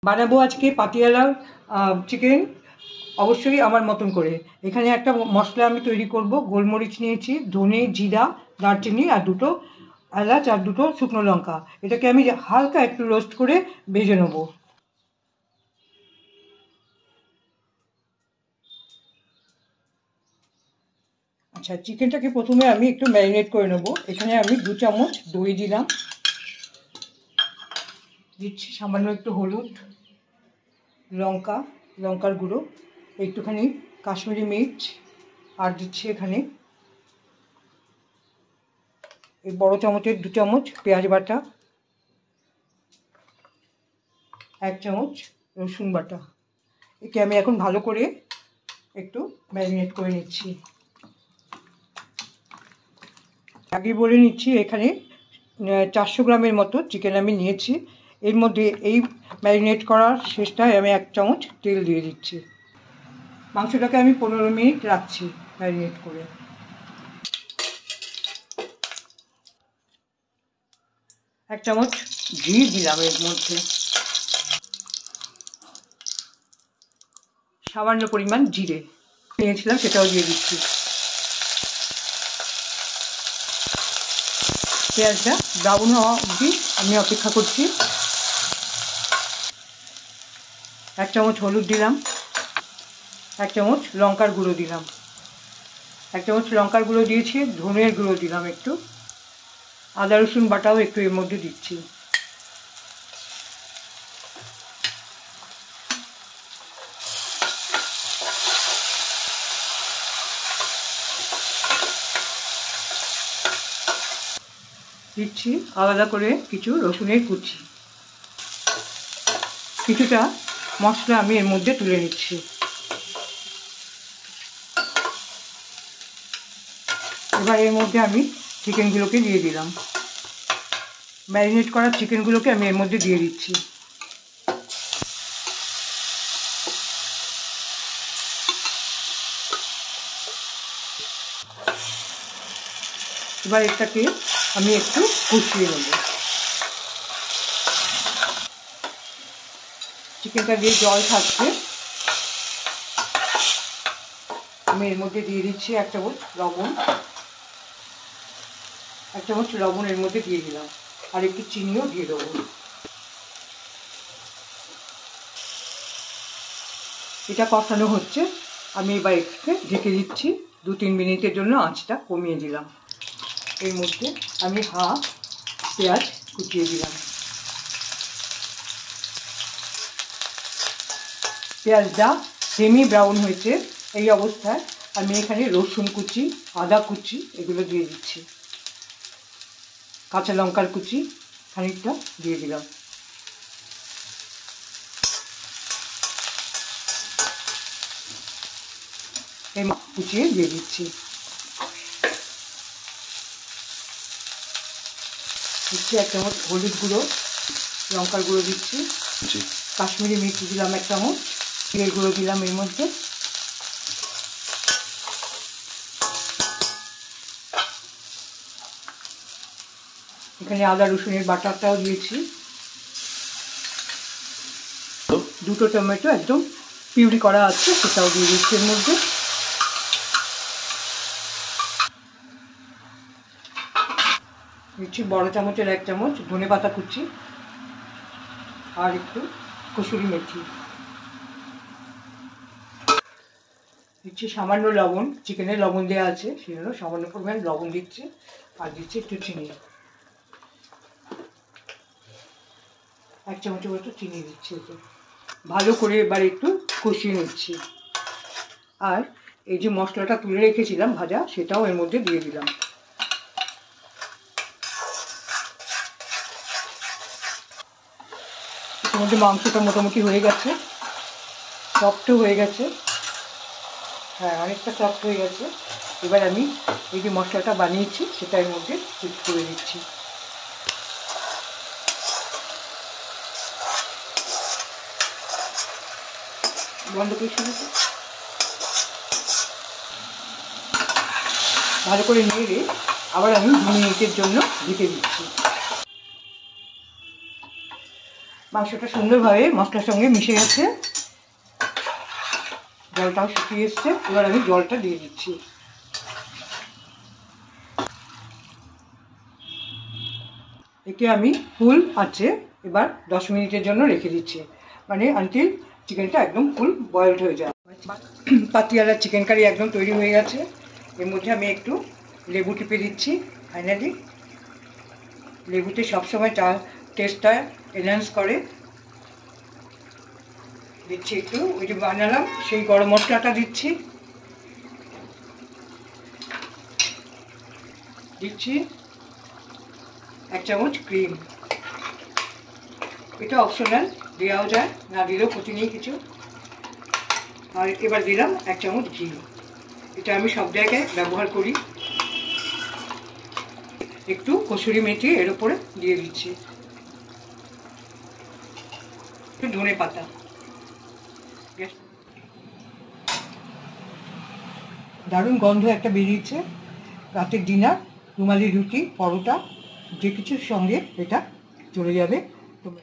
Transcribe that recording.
বানাবো আজকে পাতিয়ালা চিকেন, অবশ্যই আমার মতন করে। এখানে একটা মশলা আমি তৈরি করব। গোলমরিচ নিয়েছি, ধনে, জিরা, দারচিনি আর দুটো এলাচ আর দুটো শুকনো লঙ্কা। এটাকে আমি হালকা একটু রোস্ট করে ভেজে নেব। আচ্ছা, চিকেনটাকে প্রথমে আমি একটু ম্যারিনেট করে নেব। এখানে আমি 2 চামচ দই দিলাম, দিচ্ছি সামান্য একটু হলুদ, লঙ্কার গুঁড়ো, একটুখানি কাশ্মীরি মির্চ, আর দিচ্ছি এখানে এই বড় চামচের 2 চামচ পেঁয়াজ বাটা, 1 চামচ রসুন বাটা। একে আমি এখন ভালো করে একটু ম্যারিনেট করে নিচ্ছি। আগে বলে নিচ্ছি, এখানে 400 গ্রামের মতো চিকেন আমি নিয়েছি। এর মধ্যে এই ম্যারিনেট করার শেষটায় আমি 1 চামচ তেল দিয়ে দিচ্ছি। মাংসটাকে আমি 15 মিনিট রাখছি ম্যারিনেট করে। এক চামচ ঘি দিলাম এর মধ্যে, সামান্য পরিমাণ জিরে নিয়েছিলাম সেটাও দিয়ে দিচ্ছি। পেঁয়াজটা ব্রাউন হওয়া অবধি আমি অপেক্ষা করছি। 1 চামচ হলুদ দিলাম, 1 চামচ লঙ্কার গুঁড়ো দিলাম, 1 চামচ লঙ্কার গুঁড়ো দিয়েছি, ধনের গুঁড়ো দিলাম একটু, আদা রসুন বাটাও একটু এর মধ্যে দিচ্ছি। দিচ্ছি আলাদা করে কিছু রসুনের কুচি। কিছুটা মশলা আমি এর মধ্যে তুলে নিচ্ছি। এবার এর মধ্যে আমি চিকেনগুলোকে দিয়ে দিলাম। ম্যারিনেট করা চিকেনগুলোকে আমি এর মধ্যে দিয়ে দিচ্ছি। এবার এটাকে আমি একটু কষিয়ে নেব। চিকেনটা দিয়ে জল থাকছে, আমি এর মধ্যে দিয়ে দিচ্ছি 1 চামচ লবণ। 1 চামচ লবণ এর মধ্যে দিয়ে দিলাম, আর একটু চিনিও দিয়ে দেবো। এটা কষানো হচ্ছে, আমি এবার একটু ঢেকে দিচ্ছি। 2-3 মিনিটের জন্য আঁচটা কমিয়ে দিলাম। এর মধ্যে আমি হাফ পেঁয়াজ কুচিয়ে দিলাম। পেঁয়াজটা সেমি ব্রাউন হয়েছে, এই অবস্থায় আমি এখানে রসুন কুচি, আদা কুচি এগুলো দিয়ে দিচ্ছি। কাঁচা লঙ্কার কুচি খানিকটা দিয়ে দিলাম। এই কুচিয়ে দিয়ে দিচ্ছি। দিচ্ছি 1 চামচ হলুদ গুঁড়ো, লঙ্কার গুঁড়ো দিচ্ছি, কাশ্মীরি মির্চ দিলাম 1 চামচ, জিরের গুঁড়ো দিলাম এর মধ্যে, এখানে আদা রসুনের বাটাটাও দিয়েছি। 2টো টমেটো একদম পিউরি করা আছে সেটাও দিয়ে দিচ্ছি এর মধ্যে। দিচ্ছি বড় চামচের 1 চামচ ধনে পাতা কুচি, আর একটু কসুরি মেথি। দিচ্ছি সামান্য লবণ, চিকেনে লবণ দেওয়া আছে সেজন্য সামান্য পরিমাণ লবণ দিচ্ছি, আর দিচ্ছি একটু চিনি, 1 চামচের মতো চিনি দিচ্ছি। এতে ভালো করে এবার একটু কষিয়ে নিচ্ছি। আর এই যে মশলাটা তুলে রেখেছিলাম ভাজা, সেটাও এর মধ্যে দিয়ে দিলাম। এর মধ্যে মাংসটা মোটামুটি হয়ে গেছে, সফটও হয়ে গেছে। হ্যাঁ, অনেকটা সফট হয়ে গেছে। এবার আমি এই যে মশলাটা বানিয়েছি সেটা এর মধ্যে মিক্স করে দিচ্ছি। বন্ধ করে শুরু ভালো করে নেড়ে আবার আমি 2 মিনিটের জন্য ঢেকে দিচ্ছি। মাংসটা সুন্দরভাবে মশলার সঙ্গে মিশে গেছে, জলটাও শুকিয়ে এসছে। এবার আমি জলটা দিয়ে দিচ্ছি। একে আমি ফুল আছে এবার 10 মিনিটের জন্য রেখে দিচ্ছি, মানে আনটিল চিকেনটা একদম ফুল বয়েলড হয়ে যায়। পাতিয়ালা চিকেন কারি একদম তৈরি হয়ে গেছে। এর মধ্যে আমি একটু লেবু টিপে দিচ্ছি। ফাইনালি লেবুতে সবসময় টেস্টটা এনহ্যান্স করে। দিচ্ছি একটু ওই যে বানালাম সেই গরম মশলাটা দিচ্ছি। দিচ্ছি 1 চামচ ক্রিম, এটা অপশনাল, দেওয়াও যায়, না দিলেও ক্ষতি নেই কিছু। আর এবার দিলাম 1 চামচ ঘি, এটা আমি সব জায়গায় ব্যবহার করি। একটু কসুরি মেথি এর উপরে দিয়ে দিচ্ছি, একটু ধনে পাতা। দারুণ গন্ধ একটা বেরিয়েছে। রাতের ডিনার, রুমালি রুটি, পরোটা যে কিছুর সঙ্গে এটা চলে যাবে। তোমরা